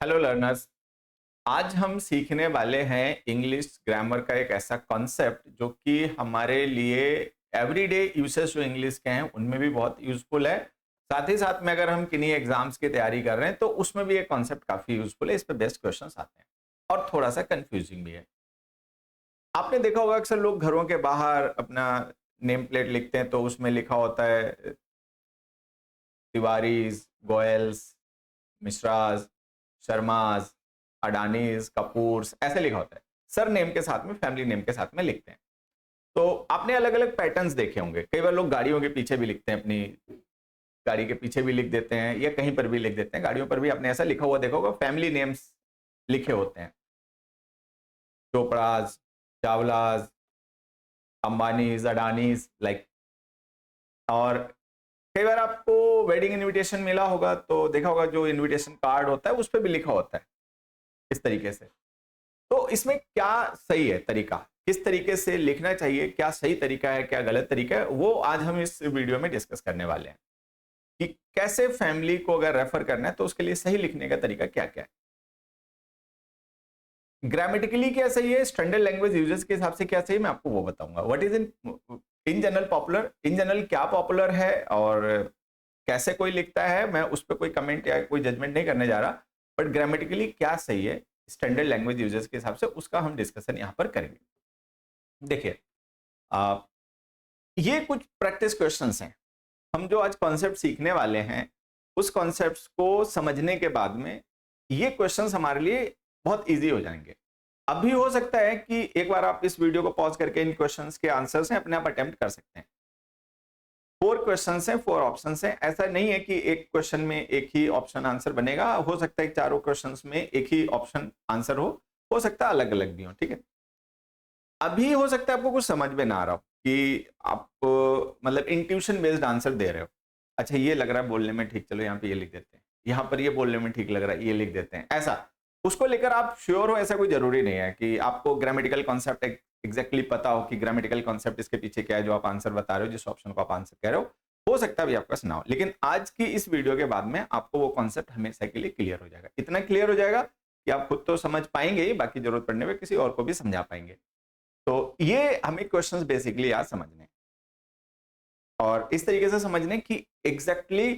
Hello learners. आज हम सीखने वाले हैं इंग्लिश ग्रामर का एक ऐसा कॉन्सेप्ट जो कि हमारे लिए एवरीडे यूसेज जो इंग्लिश के हैं उनमें भी बहुत यूजफुल है। साथ ही साथ में अगर हम किन्हीं एग्जाम्स की तैयारी कर रहे हैं तो उसमें भी ये कॉन्सेप्ट काफी यूजफुल है। इस पे बेस्ट क्वेश्चंस आते हैं और थोड़ा सा कंफ्यूजिंग भी है। आपने देखा होगा अक्सर लोग घरों के बाहर अपना नेम प्लेट लिखते हैं तो उसमें लिखा होता है तिवारीज, गोयल्स, मिश्राज, शर्माज, अडानीज, कपूर्स, ऐसे लिखा होता है। सर नेम के साथ में, फैमिली नेम के साथ में लिखते हैं। तो आपने अलग अलग पैटर्न्स देखे होंगे। कई बार लोग गाड़ियों के पीछे भी लिखते हैं, अपनी गाड़ी के पीछे भी लिख देते हैं या कहीं पर भी लिख देते हैं। गाड़ियों पर भी आपने ऐसा लिखा हुआ देखा होगा, फैमिली नेम्स लिखे होते हैं। चोपड़ाज, चावलाज, अंबानीज, अडानीज, लाइक। और कई बार आपको वेडिंग इनविटेशन मिला होगा तो देखा होगा जो इनविटेशन कार्ड होता है उस पर भी लिखा होता है इस तरीके से। तो इसमें क्या सही है तरीका, किस तरीके से लिखना चाहिए, क्या सही तरीका है, क्या गलत तरीका है, वो आज हम इस वीडियो में डिस्कस करने वाले हैं कि कैसे फैमिली को अगर रेफर करना है तो उसके लिए सही लिखने का तरीका क्या क्या है। ग्रामेटिकली क्या सही है, स्टैंडर्ड लैंग्वेज यूजेस के हिसाब से क्या सही है, मैं आपको वो बताऊंगा। What is in general popular, in general क्या पॉपुलर है और कैसे कोई लिखता है, मैं उस पर कोई कमेंट या कोई जजमेंट नहीं करने जा रहा। बट ग्रामेटिकली क्या सही है स्टैंडर्ड लैंग्वेज यूजर्स के हिसाब से, उसका हम डिस्कशन यहां पर करेंगे। देखिए, ये कुछ प्रैक्टिस क्वेश्चंस हैं। हम जो आज कॉन्सेप्ट सीखने वाले हैं उस कॉन्सेप्ट को समझने के बाद में ये क्वेश्चंस हमारे लिए बहुत इजी हो जाएंगे। अभी हो सकता है कि एक बार आप इस वीडियो को पॉज करके इन क्वेश्चंस के आंसर्स हैं अपने आप अटेम्प्ट कर सकते हैं। 4 क्वेश्चंस हैं, 4 ऑप्शंस हैं। ऐसा नहीं है कि एक क्वेश्चन में एक ही ऑप्शन आंसर बनेगा। हो सकता है चारों क्वेश्चंस में एक ही ऑप्शन आंसर हो सकता है अलग अलग भी हो। ठीक है, अभी हो सकता है आपको कुछ समझ में ना आ रहा हो कि आप मतलब इंट्यूशन बेस्ड आंसर दे रहे हो। अच्छा, ये लग रहा है बोलने में ठीक, चलो यहाँ पे ये लिख देते हैं, यहाँ पर ये बोलने में ठीक लग रहा है, ये लिख देते हैं। ऐसा उसको लेकर आप श्योर हो, ऐसा कोई जरूरी नहीं है कि आपको ग्रामेटिकल कॉन्सेप्ट एग्जैक्टली पता हो कि ग्रामेटिकल कॉन्सेप्ट इसके पीछे क्या है जो आप आंसर बता रहे हो, जिस ऑप्शन को आप आंसर कह रहे हो सकता है भी आपका सुना हो। लेकिन आज की इस वीडियो के बाद में आपको वो कॉन्सेप्ट हमेशा के लिए क्लियर हो जाएगा। इतना क्लियर हो जाएगा कि आप खुद तो समझ पाएंगे ही, बाकी जरूरत पड़ने पर किसी और को भी समझा पाएंगे। तो ये हमें क्वेश्चंस बेसिकली आज समझने और इस तरीके से समझने कि एग्जैक्टली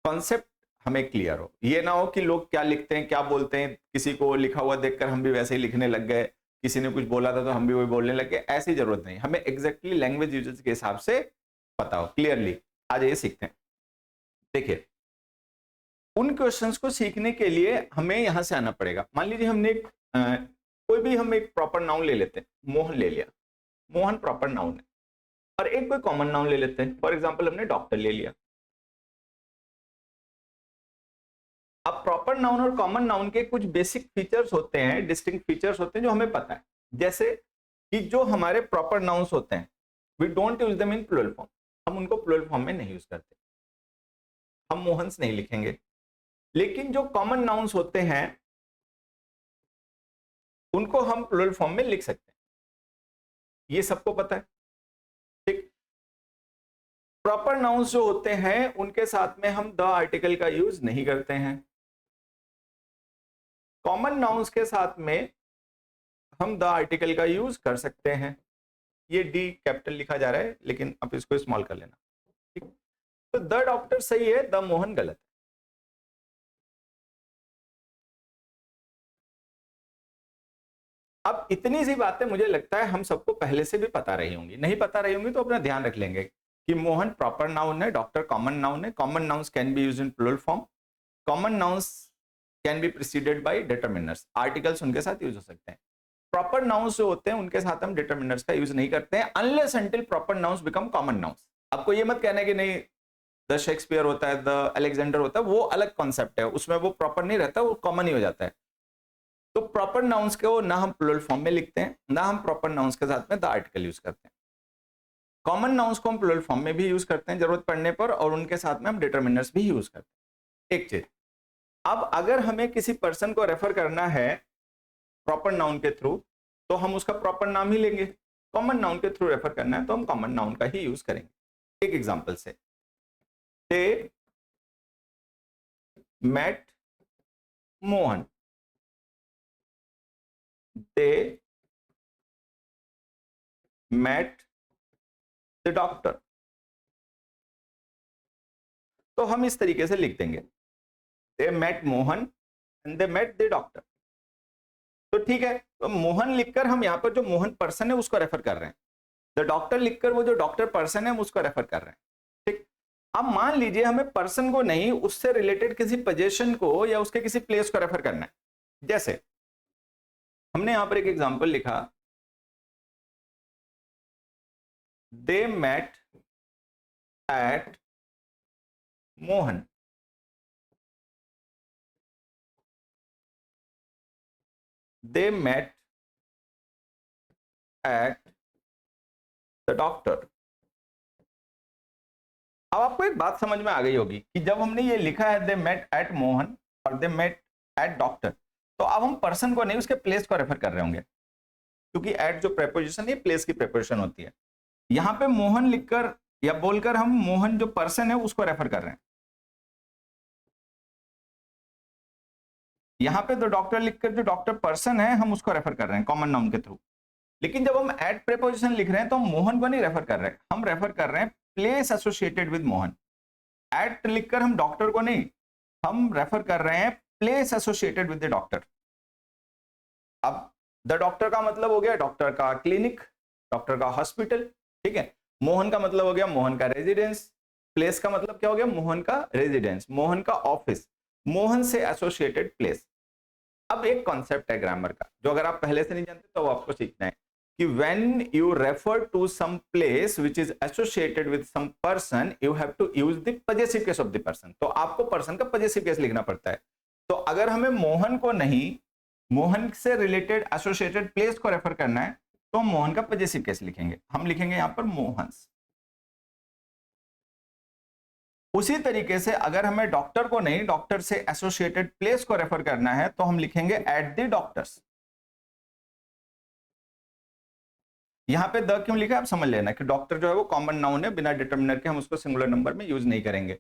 कॉन्सेप्ट हमें क्लियर हो। ये ना हो कि लोग क्या लिखते हैं, क्या बोलते हैं, किसी को लिखा हुआ देखकर हम भी वैसे ही लिखने लग गए, किसी ने कुछ बोला था तो हम भी वही बोलने लग गए। ऐसी जरूरत नहीं, हमें एग्जैक्टली लैंग्वेज यूजेस के हिसाब से पता हो क्लियरली। आज ये सीखते हैं। देखिए, उन क्वेश्चंस को सीखने के लिए हमें यहां से आना पड़ेगा। मान लीजिए हमने कोई भी हम एक प्रॉपर नाउन ले लेते हैं, मोहन ले लिया, मोहन प्रॉपर नाउन है। और एक कोई कॉमन नाउन ले लेते हैं, फॉर एग्जांपल हमने डॉक्टर ले लिया। अब प्रॉपर नाउन और कॉमन नाउन के कुछ बेसिक फीचर्स होते हैं, डिस्टिंक्ट फीचर्स होते हैं जो हमें पता है। जैसे कि जो हमारे प्रॉपर नाउन्स होते हैं, we don't use them in plural form. हम उनको प्लूरल फॉर्म में नहीं यूज करते, हम मोहन्स नहीं लिखेंगे। लेकिन जो कॉमन नाउन्स होते हैं उनको हम प्लूरल फॉर्म में लिख सकते हैं, ये सबको पता है। ठीक, प्रॉपर नाउन्स जो होते हैं उनके साथ में हम द आर्टिकल का यूज नहीं करते हैं। कॉमन नाउन्स के साथ में हम द आर्टिकल का यूज कर सकते हैं। ये डी कैपिटल लिखा जा रहा है लेकिन आप इसको स्मॉल कर लेना। ठीक, तो द डॉक्टर सही है, द मोहन गलत है। अब इतनी सी बातें मुझे लगता है हम सबको पहले से भी पता रही होंगी। नहीं पता रही होंगी तो अपना ध्यान रख लेंगे कि मोहन प्रॉपर नाउन है, डॉक्टर कॉमन नाउन है। Common nouns can be used in plural form. Common nouns can be preceded by determiners. Articles उनके साथ यूज हो सकते हैं। प्रॉपर नाउन्स जो होते हैं उनके साथ हम डिटरमिनर्स का यूज नहीं करते हैं unless until proper nouns become common nouns. आपको ये मत कहना कि नहीं द शेक्सपियर होता है, द अलेक्जेंडर होता है, वो अलग कॉन्सेप्ट है, उसमें वो प्रॉपर नहीं रहता, वो कॉमन ही हो जाता है। तो प्रॉपर नाउन्स को ना हम प्लूरल फॉर्म में लिखते हैं, ना हम प्रॉपर नाउन्स के साथ में द आर्टिकल यूज करते हैं। कॉमन नाउन्स को हम प्लूरल फॉर्म में भी यूज करते हैं जरूरत पड़ने पर, और उनके साथ में हम डिटरमिनर्स भी यूज करते हैं। एक चीज, अब अगर हमें किसी पर्सन को रेफर करना है प्रॉपर नाउन के थ्रू तो हम उसका प्रॉपर नाम ही लेंगे। कॉमन नाउन के थ्रू रेफर करना है तो हम कॉमन नाउन का ही यूज करेंगे। एक एग्जांपल से, they met Mohan, they met the doctor. तो हम इस तरीके से लिख देंगे, they met Mohan and they met the doctor. तो ठीक है, तो मोहन लिखकर हम यहां पर जो मोहन पर्सन है उसको रेफर कर रहे हैं, द डॉक्टर लिखकर वो जो डॉक्टर पर्सन है हम उसको रेफर कर रहे हैं। ठीक, अब मान लीजिए हमें पर्सन को नहीं, उससे रिलेटेड किसी पोजीशन को या उसके किसी प्लेस को रेफर करना है। जैसे हमने यहां पर एक एग्जांपल लिखा, they met at Mohan. They met at the doctor. अब आपको एक बात समझ में आ गई होगी कि जब हमने ये लिखा है दे मेट एट मोहन और दे मेट एट डॉक्टर, तो अब हम पर्सन को नहीं उसके प्लेस को रेफर कर रहे होंगे, क्योंकि एट जो प्रेपोजिशन है प्लेस की प्रेपोजिशन होती है। यहां पे मोहन लिखकर या बोलकर हम मोहन जो पर्सन है उसको रेफर कर रहे हैं। यहां पे द डॉक्टर लिखकर जो डॉक्टर पर्सन है हम उसको रेफर कर रहे हैं कॉमन नाउन के थ्रू। लेकिन जब हम एट प्रेपोजिशन लिख रहे हैं तो हम मोहन को नहीं रेफर कर रहे हैं, हम रेफर कर रहे हैं place associated with Mohan. At लिखकर हम डॉक्टर को नहीं, हम रेफर कर रहे हैं place associated with the doctor. अब द डॉक्टर का मतलब हो गया डॉक्टर का क्लिनिक, डॉक्टर का हॉस्पिटल। ठीक है, मोहन का मतलब हो गया मोहन का रेजिडेंस, प्लेस का मतलब क्या हो गया मोहन का रेजिडेंस, मोहन का ऑफिस, मोहन से एसोसिएटेड प्लेस। अब एक कॉन्सेप्ट है ग्रामर का जो अगर आप पहले से नहीं जानते तो आपको सीखना है कि when you refer to some place which is associated with some person, you have to use the possessive case of the person। तो आपको पर्सन का possessive case लिखना पड़ता है। तो अगर हमें मोहन को नहीं, मोहन से रिलेटेड एसोसिएटेड प्लेस को रेफर करना है तो हम मोहन का possessive case लिखेंगे, हम लिखेंगे यहां पर मोहन्स। उसी तरीके से अगर हमें डॉक्टर को नहीं, डॉक्टर से एसोसिएटेड प्लेस को रेफर करना है तो हम लिखेंगे एट द डॉक्टर्स। यहां पे द क्यों लिखा है आप समझ लेना कि डॉक्टर जो है वो कॉमन नाउन है, बिना डिटर्मिनर के हम उसको सिंगुलर नंबर में यूज नहीं करेंगे।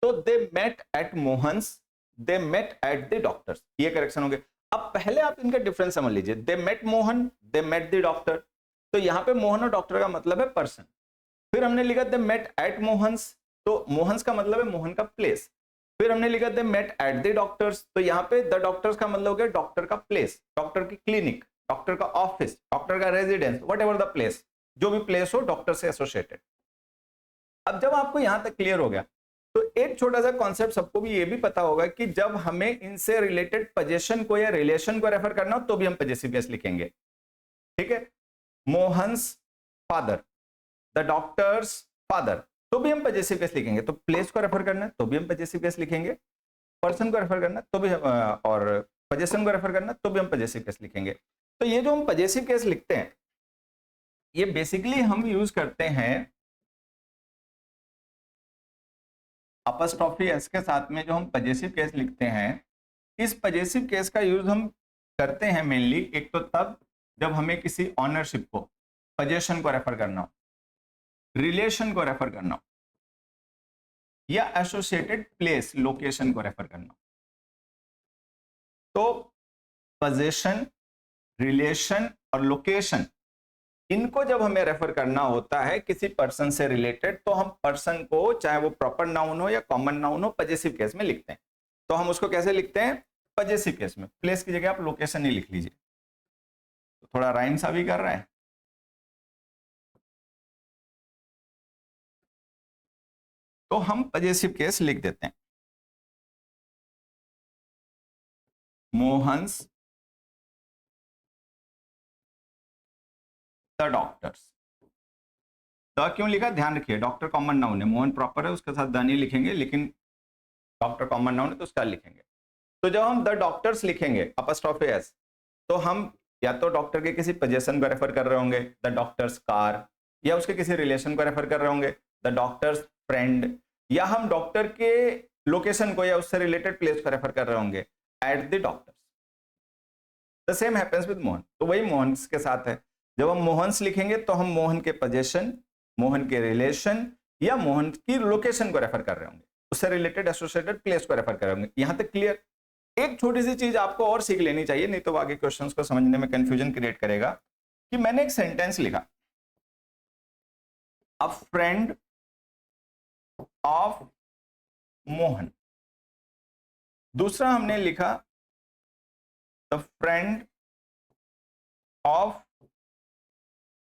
तो they met at Mohan's, they met at the doctor's, ये करेक्शन हो गया। अब पहले आप इनका डिफरेंस समझ लीजिए, they met Mohan, they met the doctor. तो यहां पे मोहन और डॉक्टर का मतलब है पर्सन। फिर हमने लिखा दे मेट एट मोहन्स, तो मोहन्स का मतलब है मोहन का प्लेस। फिर हमने लिखा they met at the doctors, तो यहाँ पे द डॉक्टर्स का मतलब हो गया डॉक्टर का प्लेस, डॉक्टर की क्लिनिक, डॉक्टर का ऑफिस, डॉक्टर का residence, what ever the place, जो भी प्लेस हो डॉक्टर से एसोसिएटेड। अब जब आपको यहां तक क्लियर हो गया तो एक छोटा सा कॉन्सेप्ट सबको भी ये भी पता होगा कि जब हमें इनसे रिलेटेड पोजीशन को या रिलेशन को रेफर करना हो तो भी हम पॉजिटिव केस लिखेंगे। ठीक है, Mohan's father, the doctors father, तो भी हम पॉजिटिव केस लिखेंगे। तो प्लेस को रेफर करना है तो भी हम पॉजिटिव केस लिखेंगे, पर्सन को रेफर करना तो भी और पोजीशन को रेफर करना तो भी हम पॉजिटिव केस लिखेंगे। तो ये जो हम पॉजिटिव केस लिखते हैं ये बेसिकली हम यूज करते हैं अपॉस्ट्रोफी एस के साथ में। जो हम पॉजिटिव केस लिखते हैं, इस पॉजिटिव केस का यूज हम करते हैं मेनली एक तो तब जब हमें किसी ऑनरशिप को, पोजीशन को रेफर करना हो, रिलेशन को रेफर करना हो, या एसोसिएटेड प्लेस लोकेशन को रेफर करना हो। तो पोजीशन, रिलेशन और लोकेशन, इनको जब हमें रेफर करना होता है किसी पर्सन से रिलेटेड तो हम पर्सन को, चाहे वो प्रॉपर नाउन हो या कॉमन नाउन हो, पॉजिटिव केस में लिखते हैं। तो हम उसको कैसे लिखते हैं पॉजिटिव केस में, प्लेस की जगह आप लोकेशन ही लिख लीजिए। तो थोड़ा राइम सा भी कर रहा है। तो हम पॉजिटिव केस लिख देते हैं, मोहन्स द डॉक्टर्स। द क्यों लिखा ध्यान रखिए, डॉक्टर कॉमन नाउन है, मोहन प्रॉपर है उसके साथ द नहीं लिखेंगे, लेकिन डॉक्टर कॉमन नाउन है तो उसका लिखेंगे। तो जब हम द डॉक्टर्स लिखेंगे अपॉस्ट्रोफी एस, तो हम या तो डॉक्टर के किसी पोजीशन को रेफर कर रहे होंगे, द डॉक्टर्स कार, या उसके किसी रिलेशन को रेफर कर रहे होंगे, द डॉक्टर्स फ्रेंड, या हम डॉक्टर के लोकेशन को या उससे रिलेटेड प्लेस को रेफर कर रहे होंगे eight the doctors. The same happens with Mohan. तो वही मोहन्स के साथ है, जब हम मोहन्स लिखेंगे तो हम मोहन के पोजीशन, मोहन के रिलेशन या मोहन की लोकेशन को रेफर कर रहे होंगे, उससे रिलेटेड एसोसिएटेड प्लेस को रेफर कर रहे होंगे। यहां तक क्लियर? एक छोटी सी चीज आपको और सीख लेनी चाहिए, नहीं तो आगे क्वेश्चंस को समझने में कंफ्यूजन क्रिएट करेगा, कि मैंने एक सेंटेंस लिखा, अ फ्रेंड ऑफ मोहन, दूसरा हमने लिखा द फ्रेंड ऑफ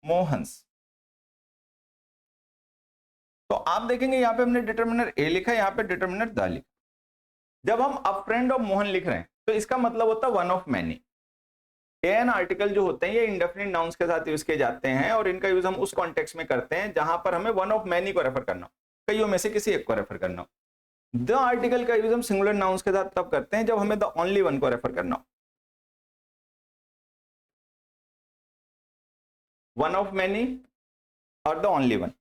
मोहन्स। तो आप देखेंगे यहां पे हमने डिटर्मिनर ए लिखा, यहां पे डिटर्मिनर द लिखा। जब हम अ फ्रेंड ऑफ मोहन लिख रहे हैं तो इसका मतलब होता है one of many. An article जो होते हैं ये इंडेफिनिट नाउन्स के साथ यूज किए जाते हैं, और इनका यूज हम उस कॉन्टेक्स्ट में करते हैं जहां पर हमें वन ऑफ मैनी को रेफर करना हो, कईयों में से किसी एक को रेफर करना हो। द आर्टिकल का यूज हम सिंगुलर नाउन्स के साथ तब करते हैं जब हमें द ओनली वन को रेफर करना हो, वन ऑफ मैनी और द ओनली वन।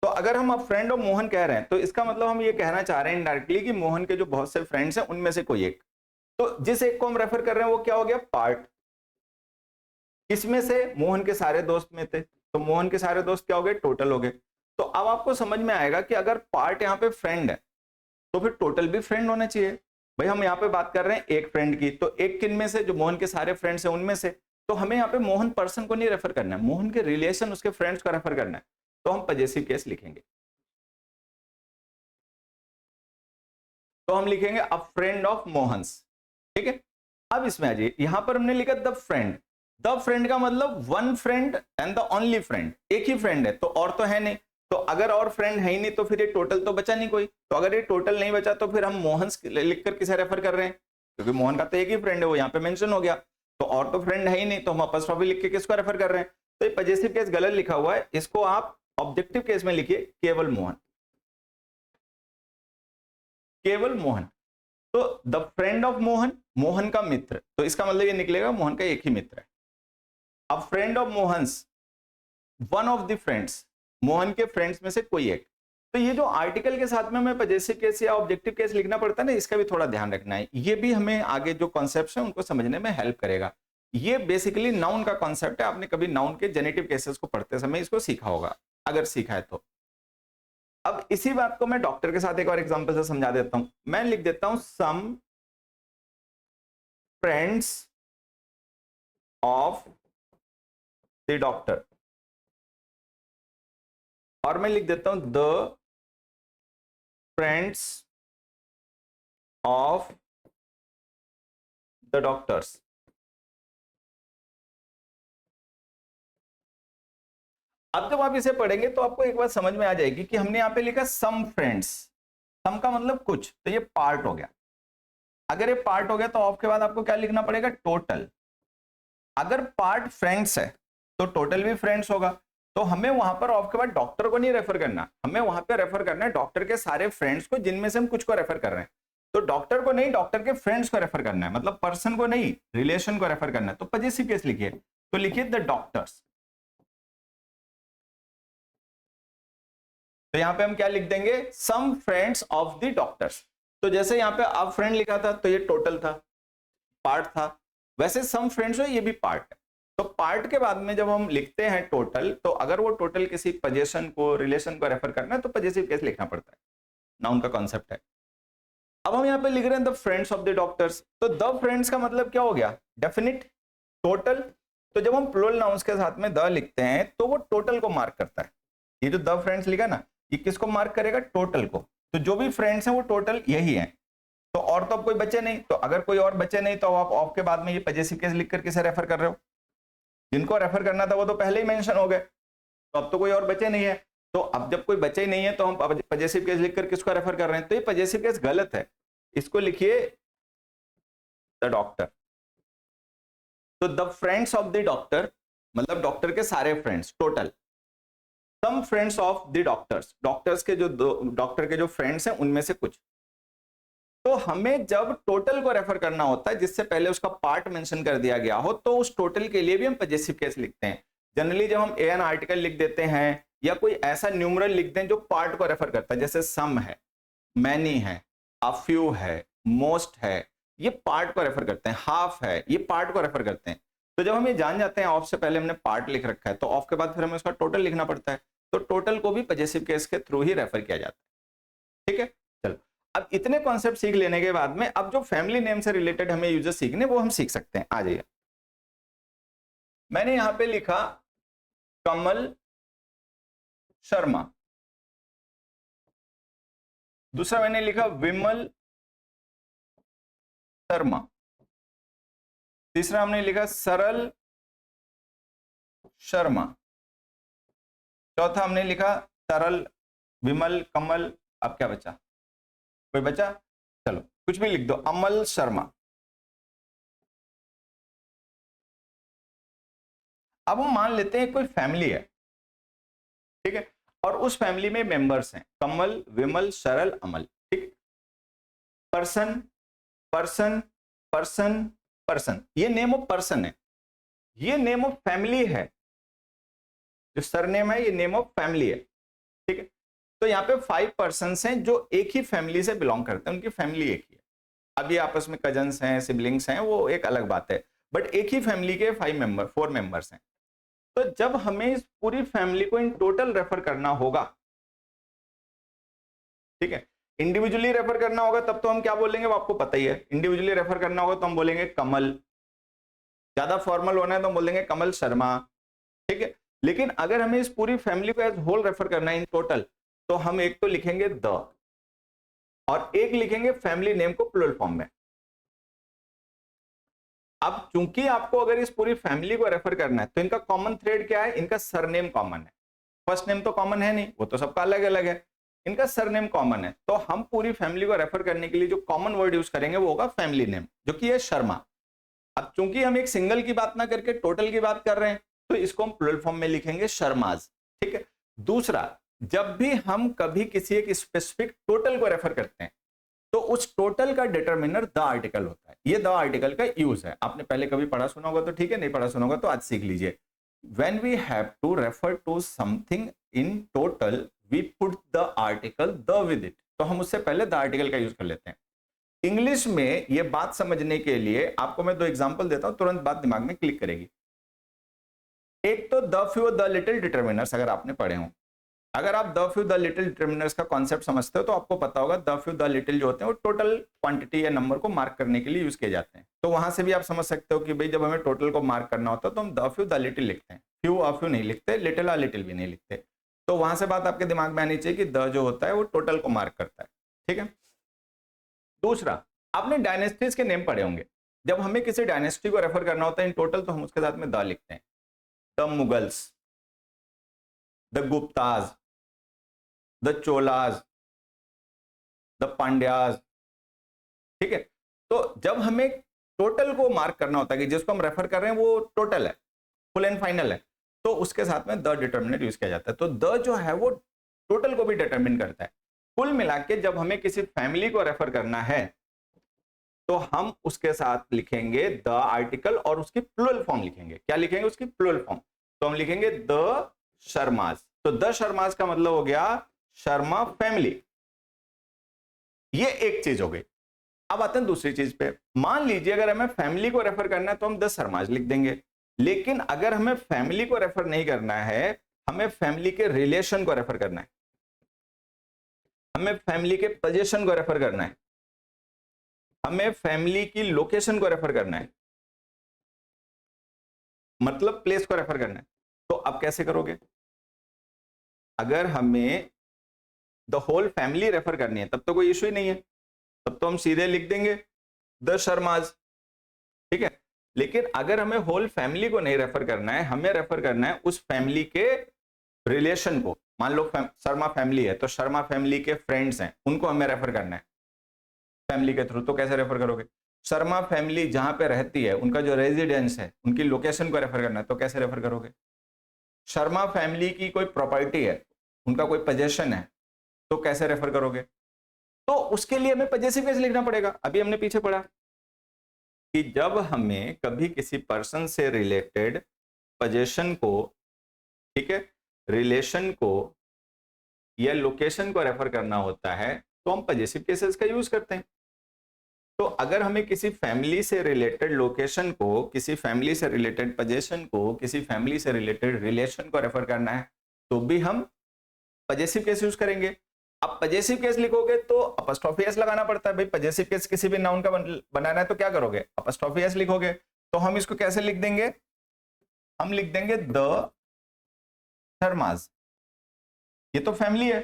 तो अगर हम अब फ्रेंड ऑफ मोहन कह रहे हैं तो इसका मतलब हम ये कहना चाह रहे हैं इनडायरेक्टली कि मोहन के जो बहुत से फ्रेंड्स हैं उनमें से कोई एक, तो जिस एक को हम रेफर कर रहे हैं वो क्या हो गया, पार्ट। इसमें से मोहन के सारे दोस्त में थे, तो मोहन के सारे दोस्त क्या हो गए, टोटल हो गए। तो अब आपको समझ में आएगा कि अगर पार्ट यहाँ पे फ्रेंड है तो फिर टोटल भी फ्रेंड होना चाहिए। भाई हम यहाँ पे बात कर रहे हैं एक फ्रेंड की, तो एक किन में से, जो मोहन के सारे फ्रेंड्स हैं उनमें से। तो हमें यहाँ पे मोहन पर्सन को नहीं रेफर करना है, मोहन के रिलेशन, उसके फ्रेंड्स को रेफर करना है। तो हम पजेसिव केस लिखेंगे, तो हम लिखेंगे अ फ्रेंड ऑफ मोहन्स, ठीक है। अब इसमें आ जाइए, यहां पर हमने लिखा द फ्रेंड। द फ्रेंड का मतलब one friend and the only friend, एक ही फ्रेंड है, तो और तो है नहीं। तो अगर और फ्रेंड है ही नहीं तो फिर ये टोटल तो बचा नहीं कोई। तो अगर ये टोटल नहीं बचा तो फिर हम मोहन्स लिखकर किसे रेफर कर रहे हैं, क्योंकि मोहन का तो एक ही फ्रेंड है, वो यहाँ पे मेंशन हो गया। तो और तो फ्रेंड है ही नहीं, तो हम अपॉस्ट्रोफी लिख के किसको रेफर कर रहे हैं। तो ये पजेसिव केस गलत लिखा हुआ है, इसको आप ऑब्जेक्टिव केस में लिखिए केवल मोहन, केवल मोहन। तो the friend of Mohan, Mohan का मित्र, तो इसका मतलब ये निकलेगा मोहन का एक ही मित्र है। अब friend of Mohan's, one of the friends, Mohan के फ्रेंड्स में से कोई एक। तो ये जो आर्टिकल के साथ में हमें पजेसिव केस या ऑब्जेक्टिव केस लिखना पड़ता है ना, इसका भी थोड़ा ध्यान रखना है। ये भी हमें आगे जो कॉन्सेप्ट्स हैं उनको समझने में हेल्प करेगा। ये बेसिकली नाउन का कॉन्सेप्ट है, आपने कभी नाउन के जेनेटिव केसेस को पढ़ते समय इसको सीखा होगा, अगर सीखा है तो। अब इसी बात को मैं डॉक्टर के साथ एक और एग्जांपल से समझा देता हूं। मैं लिख देता हूं some friends of the doctor, और मैं लिख देता हूं the friends of the doctors. अब जब आप इसे पढ़ेंगे तो आपको एक बात समझ में आ जाएगी कि हमने यहां पे लिखा सम फ्रेंड्स, सम का मतलब कुछ, तो ये पार्ट हो गया। अगर ये पार्ट हो गया तो ऑफ के बाद आपको क्या लिखना पड़ेगा, टोटल। अगर पार्ट फ्रेंड्स है तो टोटल भी फ्रेंड्स होगा। तो हमें वहां पर ऑफ के बाद डॉक्टर को नहीं रेफर करना, हमें वहां पे रेफर करना है डॉक्टर के सारे फ्रेंड्स को, जिनमें से हम कुछ को रेफर कर रहे हैं। तो डॉक्टर को नहीं, डॉक्टर के फ्रेंड्स को रेफर करना है, मतलब पर्सन को नहीं, रिलेशन को रेफर करना है। तो पजेसिव केस लिखिए, तो लिखिए द डॉक्टर्स। तो यहां पे हम क्या लिख देंगे, some friends of the doctors. तो जैसे यहां पे अब फ्रेंड लिखा था तो ये टोटल था, पार्ट था, वैसे सम फ्रेंड्स है, ये भी पार्ट है। तो पार्ट के बाद में जब हम लिखते हैं टोटल, तो अगर वो टोटल किसी पोजीशन को, रिलेशन को रेफर करना है तो पजेसिव केस लिखना पड़ता है, नाउन का कॉन्सेप्ट है। अब हम यहाँ पे लिख रहे हैं the friends of the doctors. तो द फ्रेंड्स का मतलब क्या हो गया, डेफिनिट, टोटल। तो जब हम प्लूरल नाउन्स के साथ में द लिखते हैं तो वो टोटल को मार्क करता है। ये जो द फ्रेंड्स लिखा ना, ये किसको मार्क करेगा, टोटल को। तो जो भी फ्रेंड्स हैं वो टोटल यही है। तो और तो अब कोई बचे नहीं, तो अगर कोई और बचे नहीं तो आप ऑफ के बाद में ये पजेसिव केस लिखकर किसे रेफर कर रहे हो, जिनको रेफर करना था वो तो पहले ही मेंशन हो गए, तो अब तो कोई और बचे नहीं है। तो अब जब कोई बचे ही नहीं है तो हम पजेसिव केस लिखकर किसको रेफर कर रहे हैं, तो ये पजेसिव केस गलत है, इसको लिखिए द डॉक्टर। तो the friends of the doctor मतलब डॉक्टर के सारे friends, total. Some friends of the doctors, doctors के जो डॉक्टर के जो फ्रेंड्स हैं उनमें से कुछ। तो हमें जब टोटल को रेफर करना होता है जिससे पहले उसका पार्ट मेंशन कर दिया गया हो, तो उस टोटल के लिए भी हम पजेसिव केस लिखते हैं। जनरली जब हम एन आर्टिकल लिख देते हैं या कोई ऐसा न्यूमरल लिख दें जो पार्ट को रेफर करता है, जैसे सम है, मैनी है, अ फ्यू है, मोस्ट है, ये पार्ट को रेफर करते हैं, हाफ है, ये पार्ट को रेफर करते हैं। तो जब हम ये जान जाते हैं ऑफ से पहले हमने पार्ट लिख रखा है, तो ऑफ के बाद फिर हमें उसका टोटल लिखना पड़ता है। तो टोटल को भी पजेसिव केस के थ्रू ही रेफर किया जाता है, ठीक है। चलो अब इतने कॉन्सेप्ट सीख लेने के बाद में अब जो फैमिली नेम से रिलेटेड हमें यूजेस सीखने वो हम सीख सकते हैं। आ जाइए, मैंने यहां पे लिखा कमल शर्मा, दूसरा मैंने लिखा विमल शर्मा, तीसरा हमने लिखा सरल शर्मा, चौथा हमने लिखा तरल, विमल, कमल। अब क्या बचा? कोई बचा? चलो कुछ भी लिख दो, अमल शर्मा। अब हम मान लेते हैं कोई फैमिली है, ठीक है, और उस फैमिली में मेंबर्स हैं कमल, विमल, सरल, अमल, ठीक। पर्सन पर्सन पर्सन पर्सन, ये नेम ऑफ पर्सन है, ये नेम ऑफ फैमिली है, जो सरनेम है ये नेम ऑफ फैमिली है, ठीक है। तो यहाँ पे 5 पर्सन्स हैं जो एक ही फैमिली से बिलोंग करते हैं, उनकी फैमिली एक ही है। अब ये आपस में कजन्स हैं, सिबलिंग्स हैं, वो एक अलग बात है, बट एक ही फैमिली के 4 मेंबर्स हैं। तो जब हमें इस पूरी फैमिली को इन टोटल रेफर करना होगा, ठीक है, इंडिविजुअली रेफर करना होगा तब तो हम क्या बोलेंगे वो आपको पता ही है। इंडिविजुअली रेफर करना होगा तो हम बोलेंगे कमल, ज्यादा फॉर्मल होना है तो हम बोलेंगे कमल शर्मा, ठीक है। लेकिन अगर हमें इस पूरी फैमिली को एज होल रेफर करना है इन टोटल, तो हम एक तो लिखेंगे द और एक लिखेंगे फैमिली नेम को प्लूरल फॉर्म में। अब चूंकि आपको अगर इस पूरी फैमिली को रेफर करना है तो इनका कॉमन थ्रेड क्या है? इनका सरनेम कॉमन है। फर्स्ट नेम तो कॉमन है नहीं, वो तो सबका अलग अलग है, इनका सरनेम कॉमन है। तो हम पूरी फैमिली को रेफर करने के लिए जो कॉमन वर्ड यूज करेंगे वो होगा फैमिली नेम, जो कि है शर्मा। अब चूंकि हम एक सिंगल की बात ना करके टोटल की बात कर रहे हैं तो इसको हम प्लूरल फॉर्म में लिखेंगे शर्माज, ठीक है। दूसरा, जब भी हम कभी किसी एक स्पेसिफिक टोटल को रेफर करते हैं तो उस टोटल का डिटरमिनर द आर्टिकल होता है। ये द आर्टिकल का यूज है, आपने पहले कभी पढ़ा सुना होगा तो ठीक है, नहीं पढ़ा सुना होगा तो आज सीख लीजिए। When we have to refer to something in total we put the article the with it, तो हम उससे पहले द आर्टिकल का यूज कर लेते हैं। इंग्लिश में ये बात समझने के लिए आपको मैं 2 एग्जांपल देता हूं, तुरंत बात दिमाग में क्लिक करेगी। एक तो the few the little determiners, अगर आपने पढ़े हो, अगर आप the few the little determiners का कॉन्सेप्ट समझते हो तो आपको पता होगा द फ्यू द लिटिल जो होते हैं वो टोटल क्वांटिटी या नंबर को मार्क करने के लिए यूज किए जाते हैं। तो वहां से भी आप समझ सकते हो कि भाई जब हमें टोटल को मार्क करना होता है तो हम द फ्यू द लिटिल लिखते हैं, फ्यू अ फ्यू नहीं लिखते, लिटिल अ लिटिल भी नहीं लिखते। तो वहां से बात आपके दिमाग में आनी चाहिए कि द जो होता है वो टोटल को मार्क करता है, ठीक है। दूसरा, आपने डायनेस्टीज के नेम पढ़े होंगे, जब हमें किसी डायनेस्टी को रेफर करना होता है इन टोटल तो हम उसके साथ में द लिखते हैं। The Mughals, the Gupta's, the Cholas, the Pandyas, ठीक है। तो जब हमें टोटल को मार्क करना होता है कि जिसको हम रेफर कर रहे हैं वो टोटल है, फुल एंड फाइनल है, तो उसके साथ में द डिटरमिनेंट यूज किया जाता है। तो द जो है वो टोटल को भी डिटरमिन करता है। कुल मिला के जब हमें किसी फैमिली को रेफर करना है तो हम उसके साथ लिखेंगे द आर्टिकल और उसकी प्लूरल फॉर्म लिखेंगे। क्या लिखेंगे? उसकी प्लूरल फॉर्म। तो हम लिखेंगे द शर्माज। तो द शर्माज का मतलब हो गया शर्मा फैमिली। ये एक चीज हो गई। अब आते हैं दूसरी चीज पे। मान लीजिए अगर हमें फैमिली को रेफर करना है तो हम द शर्माज लिख देंगे, लेकिन अगर हमें फैमिली को रेफर नहीं करना है, हमें फैमिली के रिलेशन को रेफर करना है, हमें फैमिली के पोजीशन को रेफर करना है, हमें फैमिली की लोकेशन को रेफर करना है, मतलब प्लेस को रेफर करना है, तो अब कैसे करोगे? अगर हमें द होल फैमिली रेफर करनी है तब तो कोई इश्यू ही नहीं है, तब तो हम सीधे लिख देंगे द शर्माज, ठीक है। लेकिन अगर हमें होल फैमिली को नहीं रेफर करना है, हमें रेफर करना है उस फैमिली के रिलेशन को। मान लो शर्मा फैमिली है तो शर्मा फैमिली के फ्रेंड्स हैं, उनको हमें रेफर करना है फैमिली के थ्रू। तो कैसे रेफर करोगे? शर्मा फैमिली जहां पे रहती है, उनका जो रेजिडेंस है, उनकी लोकेशन को रेफर करना है, तो कैसे रेफर करोगे? शर्मा फैमिली की कोई प्रॉपर्टी है, उनका कोई पोजेशन है, तो कैसे रेफर करोगे? तो उसके लिए हमें पजेसिव केस लिखना पड़ेगा। अभी हमने पीछे पढ़ा कि जब हमें कभी किसी पर्सन से रिलेटेड पोजेशन को, ठीक है, रिलेशन को या लोकेशन को रेफर करना होता है तो हम पजेसिव केसेस का यूज करते हैं। तो अगर हमें किसी फैमिली से रिलेटेड लोकेशन को, किसी फैमिली से रिलेटेड पोजेशन को, किसी फैमिली से रिलेटेड रिलेशन को रेफर करना है तो भी हम पजेसिव केस यूज करेंगे। अब पजेसिव केस लिखोगे तो अपस्ट्रॉफी एस लगाना पड़ता है भाई। पजेसिव केस किसी भी नाउन का बनाना है तो क्या करोगे, अपस्ट्रॉफी एस लिखोगे। तो हम इसको कैसे लिख देंगे, हम लिख देंगे द शर्माज, ये तो फैमिली है,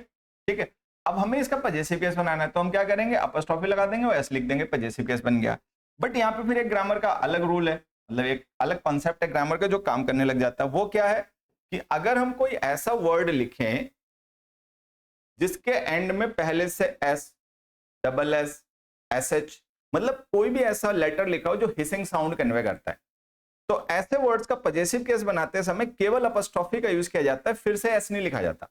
ठीक है। अब हमें इसका पजेसिव केस बनाना है तो हम क्या करेंगे, अपस्ट्रॉफी लगा देंगे और एस लिख देंगे, पजेसिव केस बन गया। बट यहाँ पे फिर एक ग्रामर का अलग रूल है, मतलब एक अलग कॉन्सेप्ट है ग्रामर का जो काम करने लग जाता है। वो क्या है कि अगर हम कोई ऐसा वर्ड लिखें जिसके एंड में पहले से S, double S, S H, मतलब कोई भी ऐसा लेटर लिखा हो जो हिसिंग साउंड कन्वे करता है, तो ऐसे वर्ड्स का पजेसिव केस बनाते समय केवल अपस्ट्रॉफी का यूज किया जाता है, फिर से एस नहीं लिखा जाता।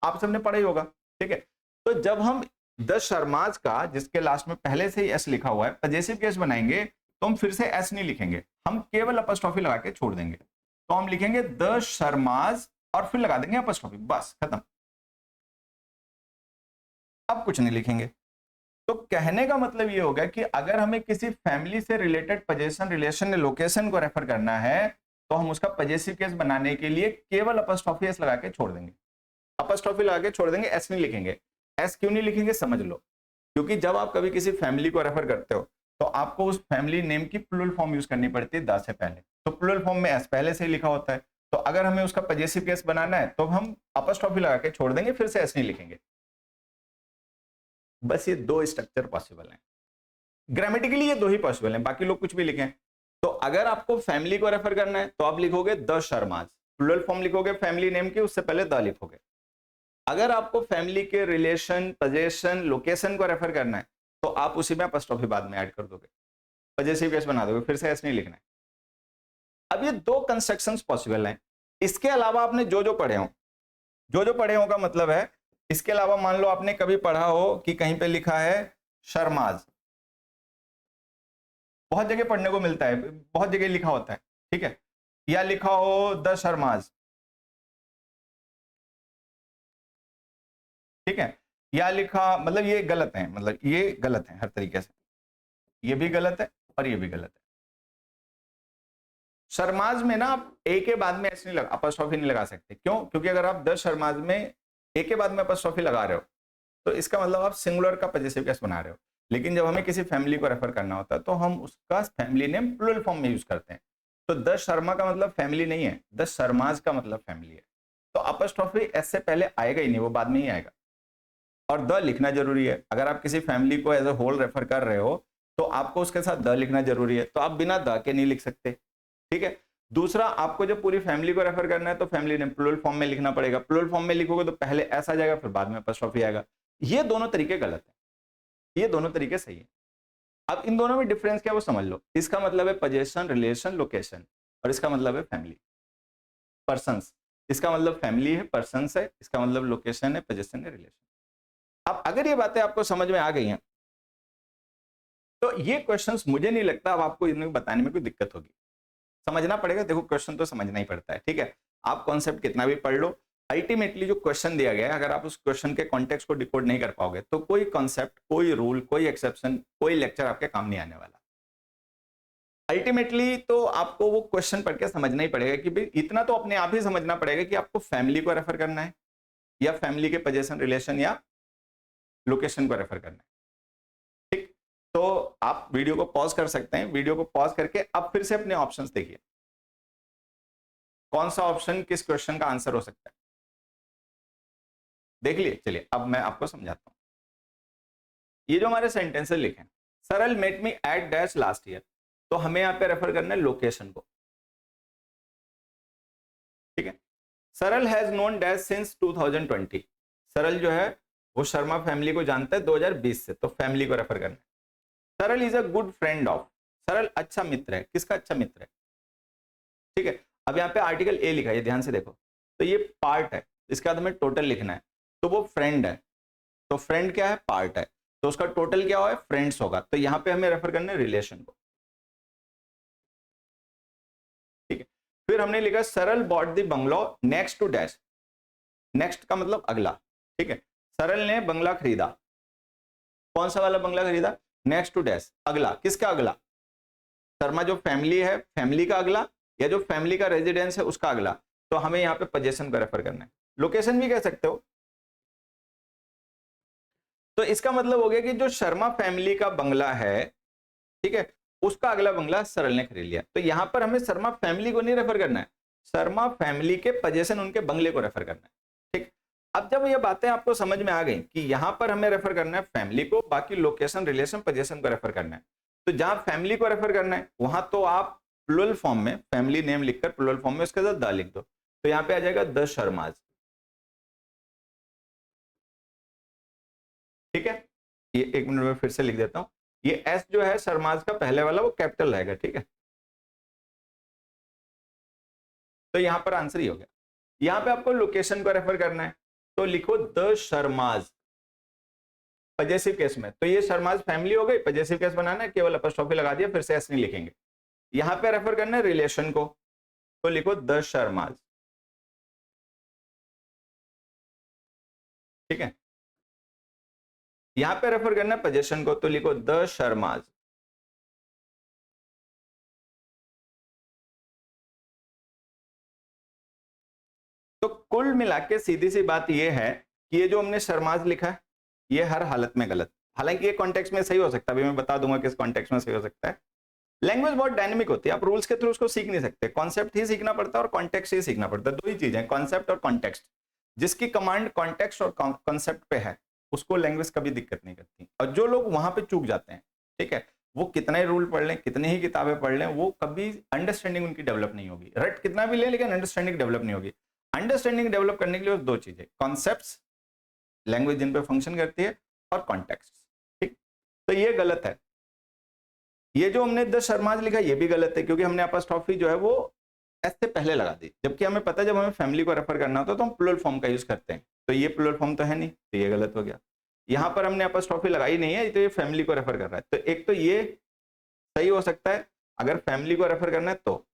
आप सबने पढ़ा ही होगा, ठीक है। तो जब हम द शर्माज का, जिसके लास्ट में पहले से ही एस लिखा हुआ है, पजेसिव केस बनाएंगे तो हम फिर से एस नहीं लिखेंगे, हम केवल अपस्ट्रॉफी लगा के छोड़ देंगे। तो हम लिखेंगे द शर्माज और फिर लगा देंगे अपस्ट्रॉफी, बस खत्म, अब कुछ नहीं लिखेंगे। तो कहने का मतलब ये हो गया कि अगर हमें किसी फैमिली से रिलेटेड पजेशन, रिलेशन या लोकेशन को रेफर करना है तो हम उसका पजेसिव केस बनाने के लिए केवल अपस्ट्रॉफी एस लगा के छोड़ देंगे, अपस्ट्रॉफी लगा के छोड़ देंगे, एस नहीं लिखेंगे। एस क्यों नहीं लिखेंगे समझ लो, क्योंकि जब आप कभी किसी फैमिली को रेफर करते हो तो आपको उस फैमिली नेम की प्लूरल फॉर्म यूज करनी पड़ती है द से पहले, तो प्लूरल फॉर्म में एस पहले से ही लिखा होता है। तो अगर हमें उसका पजेसिव केस बनाना है तो हम अपस्ट्रॉफी लगा के छोड़ देंगे, फिर से एस नहीं लिखेंगे। बस ये दो स्ट्रक्चर पॉसिबल हैं, ग्रामेटिकली ये दो ही पॉसिबल हैं, बाकी लोग कुछ भी लिखें। तो अगर आपको फैमिली को रेफर करना है तो आप लिखोगे द शर्माज, प्लूरल फॉर्म लिखोगे फैमिली नेम की, उससे पहले द लिखोगे। अगर आपको फैमिली के रिलेशन, पोजीशन, लोकेशन को रेफर करना है तो आप उसी में अपस्ट्रॉफी बाद में ऐड कर दोगे, पजेसिव केस बना दोगे, फिर से एस नहीं लिखना है। अब ये दो कंस्ट्रक्शंस पॉसिबल हैं। इसके अलावा आपने जो जो पढ़े हो, जो जो पढ़े हो का मतलब है, इसके अलावा मान लो आपने कभी पढ़ा हो कि कहीं पे लिखा है शर्माज, बहुत जगह पढ़ने को मिलता है, बहुत जगह लिखा होता है, ठीक है, या लिखा हो द शर्माज, ठीक है, या लिखा, मतलब ये गलत है, मतलब ये गलत है हर तरीके से, ये भी गलत है और ये भी गलत है। शर्माज में ना आप ए के बाद में एस नहीं लगा, अपस्ट्रॉफी नहीं लगा सकते, क्यों, क्योंकि अगर आप द शर्माज में ए के बाद में अपस्ट्रॉफी लगा रहे हो तो इसका मतलब आप सिंगुलर का पजेसिव केस बना रहे हो। लेकिन जब हमें किसी फैमिली को रेफर करना होता है तो हम उसका फैमिली नेम प्लूरल फॉर्म में यूज करते हैं। तो द शर्मा का मतलब फैमिली नहीं है, द शर्माज का मतलब फैमिली है। तो अपस्ट्रॉफी एस से पहले आएगा ही नहीं, वो बाद में ही आएगा। और द लिखना जरूरी है, अगर आप किसी फैमिली को एज ए होल रेफर कर रहे हो तो आपको उसके साथ द लिखना जरूरी है, तो आप बिना द के नहीं लिख सकते, ठीक है। दूसरा, आपको जब पूरी फैमिली को रेफर करना है तो फैमिली नेम प्लूरल फॉर्म में लिखना पड़ेगा, प्लूरल फॉर्म में लिखोगे तो पहले एस आ जाएगा, फिर बाद में अपस्ट्रॉफी आएगा। ये दोनों तरीके गलत है, ये दोनों तरीके सही है। अब इन दोनों में डिफरेंस क्या है वो समझ लो। इसका मतलब है पोजीशन, रिलेशन, लोकेशन, और इसका मतलब है फैमिली, पर्सन्स। इसका मतलब फैमिली है, पर्सन्स है, इसका मतलब लोकेशन है, पोजीशन है, रिलेशन। अब अगर ये बातें आपको समझ में आ गई हैं तो ये क्वेश्चंस मुझे नहीं लगता अब आपको इन्हें बताने में कोई दिक्कत होगी। समझना पड़ेगा, देखो क्वेश्चन तो समझना ही पड़ता है, ठीक है। आप कॉन्सेप्ट कितना भी पढ़ लो, अल्टीमेटली जो क्वेश्चन दिया गया है, अगर आप उस क्वेश्चन के कॉन्टेक्स्ट को डिकोड नहीं कर पाओगे तो कोई कॉन्सेप्ट, कोई रूल, कोई एक्सेप्शन, कोई लेक्चर आपके काम नहीं आने वाला। अल्टीमेटली तो आपको वो क्वेश्चन पढ़ के समझना ही पड़ेगा कि भाई इतना तो अपने आप ही समझना पड़ेगा कि आपको फैमिली को रेफर करना है या फैमिली के पोजीशन, रिलेशन या लोकेशन को रेफर करना है, ठीक। तो आप वीडियो को पॉज कर सकते हैं, वीडियो को पॉज करके अब फिर से अपने ऑप्शंस देखिए, कौन सा ऑप्शन किस क्वेश्चन का आंसर हो सकता है, देख लिए। चलिए अब मैं आपको समझाता हूं। ये जो हमारे सेंटेंसेस लिखे हैं, Saral met me at dash last year, तो हमें यहाँ पे रेफर करना है लोकेशन को, ठीक है। सरल हैज नोन डैश सिंस 2020, सरल जो है वो शर्मा फैमिली को जानता है 2020 से, तो फैमिली को रेफर करना है। सरल is a good friend of, सरल अच्छा मित्र है, किसका अच्छा मित्र है, ठीक है। अब यहाँ पे आर्टिकल ए लिखा है, ध्यान से देखो, तो ये पार्ट है, इसके बाद हमें टोटल लिखना है, तो वो फ्रेंड है, तो फ्रेंड क्या है, पार्ट है, तो उसका टोटल क्या होगा, फ्रेंड्स होगा, तो यहाँ पे हमें रेफर करना है रिलेशन को, ठीक है। फिर हमने लिखा Saral bought the bungalow next to dash, next का मतलब अगला, ठीक है। सरल ने बंगला खरीदा, कौन सा वाला बंगला खरीदा, नेक्स्ट टू डैश, अगला, किसका अगला, शर्मा जो फैमिली है, फैमिली का अगला, या जो फैमिली का रेजिडेंस है उसका अगला, तो हमें यहाँ पे पोजीशन को रेफर करना है। लोकेशन भी कह सकते हो, तो इसका मतलब हो गया कि जो शर्मा फैमिली का बंगला है, ठीक है, उसका अगला बंगला सरल ने खरीद लिया। तो यहां पर हमें शर्मा फैमिली को नहीं रेफर करना है, शर्मा फैमिली के पोजीशन उनके बंगले को रेफर करना है। ठीक, अब जब ये बातें आपको समझ में आ गई कि यहां पर हमें रेफर करना है फैमिली को, बाकी लोकेशन रिलेशन पोजीशन को रेफर करना है, तो जहां फैमिली को रेफर करना है वहां तो आप प्लुरल फॉर्म में फैमिली नेम लिखकर प्लुरल फॉर्म में उसके साथ द लिख दो, तो यहां पे आ जाएगा द शर्माज। ठीक है, ये एक मिनट में फिर से लिख देता हूं, ये एस जो है शर्माज का पहले वाला वो कैपिटल रहेगा। ठीक है, तो यहां पर आंसर ही हो गया। यहां पे आपको लोकेशन को रेफर करना है, तो लिखो द शर्माज पजेसिव केस में। तो ये शर्माज फैमिली हो गई, पजेसिव केस बनाना है, केवल अपॉस्ट्रोफी लगा दिया, फिर से एस नहीं लिखेंगे। यहां पे रेफर करना है रिलेशन को, तो लिखो द शर्माज। ठीक है, यहां पे रेफर करना है पोजीशन को, तो लिखो द शर्माज। तो कुल मिला के सीधी सी बात यह है कि ये जो हमने शर्माज लिखा है ये हर हालत में गलत, हालांकि ये कॉन्टेक्स्ट में सही हो सकता है, अभी मैं बता दूंगा किस कॉन्टेक्स्ट में सही हो सकता है। लैंग्वेज बहुत डायनेमिक होती है, आप रूल्स के थ्रू उसको सीख नहीं सकते, कॉन्सेप्ट ही सीखना पड़ता है और कॉन्टेक्स्ट ही सीखना पड़ता है, दो ही चीजें, कॉन्सेप्ट और कॉन्टेक्स्ट। जिसकी कमांड कॉन्टेक्स्ट और कॉन्सेप्ट पे है उसको लैंग्वेज कभी दिक्कत नहीं करती, और जो लोग वहां पे चूक जाते हैं, ठीक है, वो कितना ही रूल पढ़ लें, कितनी ही किताबें पढ़ लें, वो कभी अंडरस्टैंडिंग उनकी डेवलप नहीं होगी, रट कितना भी ले लेकिन अंडरस्टैंडिंग डेवलप नहीं होगी। अंडरस्टैंडिंग डेवलप करने के लिए दो चीजें, कॉन्सेप्ट्स लैंग्वेज जिन पे फंक्शन करती है, और कॉन्टेक्स्ट। ठीक, तो ये गलत है। ये जो हमने द शर्माज लिखा ये भी गलत है, क्योंकि हमने अपॉस्ट्रोफी जो है वो एस से पहले लगा दी, जबकि हमें पता है जब हमें फैमिली को रेफर करना होता है तो हम प्लुरल फॉर्म का यूज करते हैं, तो ये प्लुरल फॉर्म तो है नहीं, तो ये गलत हो गया। यहां पर हमने अपॉस्ट्रोफी लगाई नहीं है, तो ये फैमिली को रेफर कर रहा है, तो एक तो ये सही हो सकता है अगर फैमिली को रेफर करना है तो,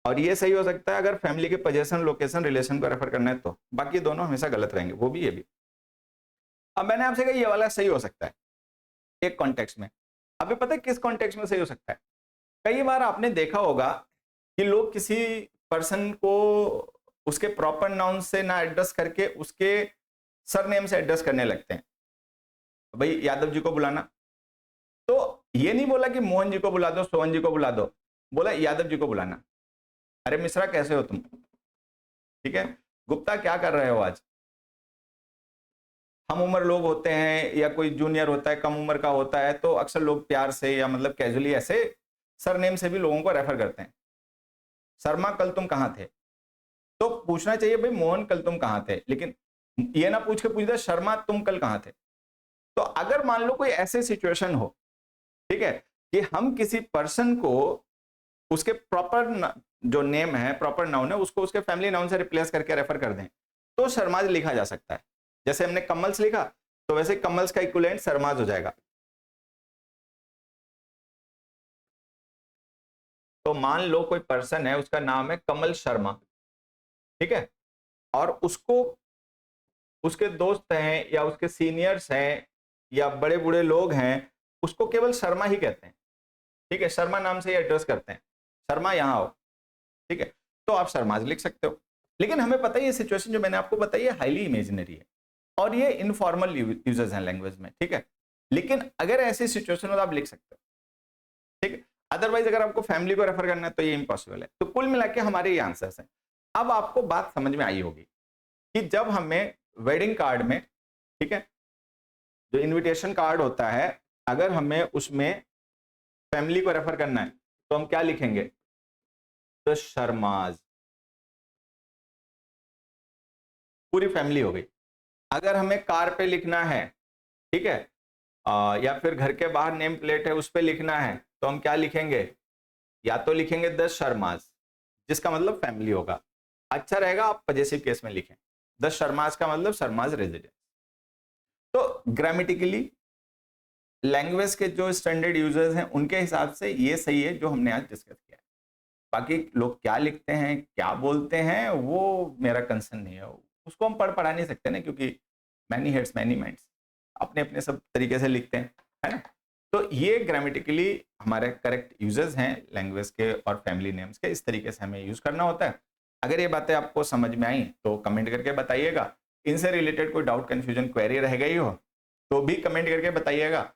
और ये सही हो सकता है अगर फैमिली के पोजीशन लोकेशन रिलेशन को रेफर करना है तो, बाकी दोनों हमेशा गलत रहेंगे, वो भी ये भी। अब मैंने आपसे कहा ये वाला सही हो सकता है एक कॉन्टेक्स्ट में, अभी पता है किस कॉन्टेक्स्ट में सही हो सकता है? कई बार आपने देखा होगा कि लोग किसी पर्सन को उसके प्रॉपर नाउन से ना एड्रेस करके उसके सरनेम से एड्रेस करने लगते हैं। भाई यादव जी को बुलाना, तो ये नहीं बोला कि मोहन जी को बुला दो, सोहन जी को बुला दो, बोला यादव जी को बुलाना। अरे मिश्रा कैसे हो तुम? ठीक है, गुप्ता क्या कर रहे हो आज? हम उम्र लोग होते हैं या कोई जूनियर होता है, कम उम्र का होता है, तो अक्सर लोग प्यार से या मतलब कैजुअली ऐसे सरनेम से भी लोगों को रेफर करते हैं। शर्मा कल तुम कहां थे? तो पूछना चाहिए भाई मोहन कल तुम कहां थे, लेकिन ये ना पूछ के पूछ दे शर्मा तुम कल कहां थे। तो अगर मान लो कोई ऐसे सिचुएशन हो, ठीक है, कि हम किसी पर्सन को उसके प्रॉपर जो नेम है, प्रॉपर नाउन है, उसको उसके फैमिली नाउन से रिप्लेस करके रेफर कर दें, तो शर्माज लिखा जा सकता है। जैसे हमने कमल्स लिखा, तो वैसे कमल्स का इक्विवेलेंट शर्माज हो जाएगा। तो मान लो कोई पर्सन है, उसका नाम है कमल शर्मा, ठीक है, और उसको उसके दोस्त हैं या उसके सीनियर्स हैं या बड़े बूढ़े लोग हैं उसको केवल शर्मा ही कहते हैं, ठीक है, शर्मा नाम से ही एड्रेस करते हैं, शर्मा यहाँ आओ, ठीक है, तो आप शर्माज लिख सकते हो। लेकिन हमें पता है ये सिचुएशन जो मैंने आपको बताई है हाईली इमेजिनरी है और ये इनफॉर्मल यूजेस हैं लैंग्वेज में, ठीक है, लेकिन अगर ऐसी सिचुएशन हो तो आप लिख सकते हो, ठीक है, अदरवाइज अगर आपको फैमिली को रेफर करना है तो ये इम्पॉसिबल है। तो कुल मिला के हमारे ये आंसर्स हैं। अब आपको बात समझ में आई होगी कि जब हमें वेडिंग कार्ड में, ठीक है, जो इनविटेशन कार्ड होता है, अगर हमें उसमें फैमिली को रेफर करना है तो हम क्या लिखेंगे? द शर्माज, पूरी फैमिली हो गई। अगर हमें कार पे लिखना है, ठीक है, या फिर घर के बाहर नेम प्लेट है उस पे लिखना है, तो हम क्या लिखेंगे? या तो लिखेंगे द शर्माज, जिसका मतलब फैमिली होगा। अच्छा रहेगा आप पजेसिव केस में लिखें, द शर्माज का मतलब शर्माज रेजिडेंस। तो ग्रामेटिकली लैंग्वेज के जो स्टैंडर्ड यूजर्स हैं उनके हिसाब से ये सही है जो हमने आज डिस्कस किया है। बाकी लोग क्या लिखते हैं, क्या बोलते हैं, वो मेरा कंसर्न नहीं है, उसको हम पढ़ा नहीं सकते ना, क्योंकि मैनी हेड्स मैनी माइंड्स, अपने अपने सब तरीके से लिखते हैं, है ना। तो ये ग्रामेटिकली हमारे करेक्ट यूजर्स हैं लैंग्वेज के और फैमिली नेम्स के, इस तरीके से हमें यूज करना होता है। अगर ये बातें आपको समझ में आई तो कमेंट करके बताइएगा। इनसे रिलेटेड कोई डाउट, कंफ्यूजन, क्वेरी रह गई हो तो भी कमेंट करके बताइएगा।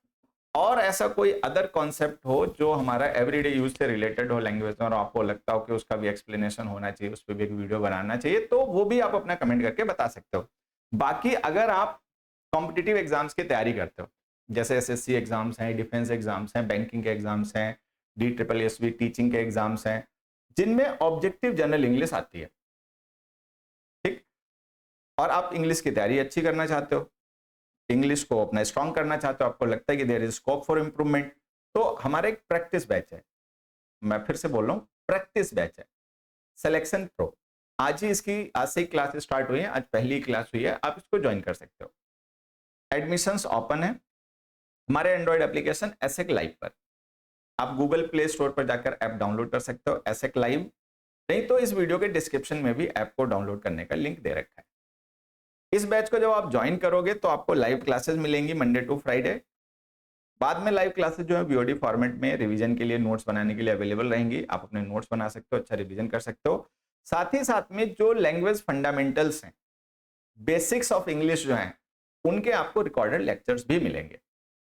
और ऐसा कोई अदर कॉन्सेप्ट हो जो हमारा एवरीडे यूज से रिलेटेड हो लैंग्वेज में और आपको लगता हो कि उसका भी एक्सप्लेनेशन होना चाहिए, उस पर भी एक वीडियो बनाना चाहिए, तो वो भी आप अपना कमेंट करके बता सकते हो। बाकी अगर आप कॉम्पिटिटिव एग्जाम्स की तैयारी करते हो, जैसे एसएससी एग्जाम्स हैं, डिफेंस एग्जाम्स हैं, बैंकिंग के एग्जाम्स हैं, DSSB टीचिंग के एग्जाम्स हैं, जिनमें ऑब्जेक्टिव जनरल इंग्लिश आती है, ठीक, और आप इंग्लिश की तैयारी अच्छी करना चाहते हो, इंग्लिश को अपना स्ट्रॉन्ग करना चाहते हो, आपको लगता है कि there is scope for improvement, तो हमारा एक प्रैक्टिस बैच है, मैं फिर से बोल रहा हूँ, प्रैक्टिस बैच है, सिलेक्शन प्रो। आज से ही क्लास स्टार्ट हुई है, आज पहली क्लास हुई है, आप इसको ज्वाइन कर सकते हो। एडमिशंस ओपन है हमारे एंड्रॉइड एप्लीकेशन एसेक लाइव पर। आप गूगल प्ले स्टोर पर जाकर ऐप डाउनलोड कर सकते हो एसेक लाइव, नहीं तो इस वीडियो के डिस्क्रिप्शन में भी ऐप को डाउनलोड करने का लिंक दे रखा है। इस बैच को जब आप ज्वाइन करोगे तो आपको लाइव क्लासेस मिलेंगी मंडे टू फ्राइडे। बाद में लाइव क्लासेस जो है बीओडी फॉर्मेट में रिवीजन के लिए, नोट्स बनाने के लिए अवेलेबल रहेंगी, आप अपने नोट्स बना सकते हो, अच्छा रिवीजन कर सकते हो। साथ ही साथ में जो लैंग्वेज फंडामेंटल्स हैं, बेसिक्स ऑफ इंग्लिश जो हैं, उनके आपको रिकॉर्डेड लेक्चर्स भी मिलेंगे,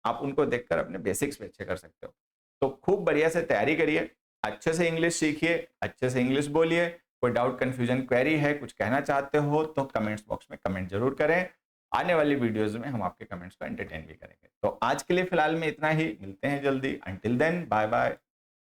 आप उनको देखकर अपने बेसिक्स पे अच्छे कर सकते हो। तो खूब बढ़िया से तैयारी करिए, अच्छे से इंग्लिश सीखिए, अच्छे से इंग्लिश बोलिए। कोई डाउट कंफ्यूजन क्वेरी है, कुछ कहना चाहते हो तो कमेंट्स बॉक्स में कमेंट जरूर करें। आने वाली वीडियोस में हम आपके कमेंट्स को एंटरटेन भी करेंगे। तो आज के लिए फिलहाल में इतना ही, मिलते हैं जल्दी। Until then bye bye.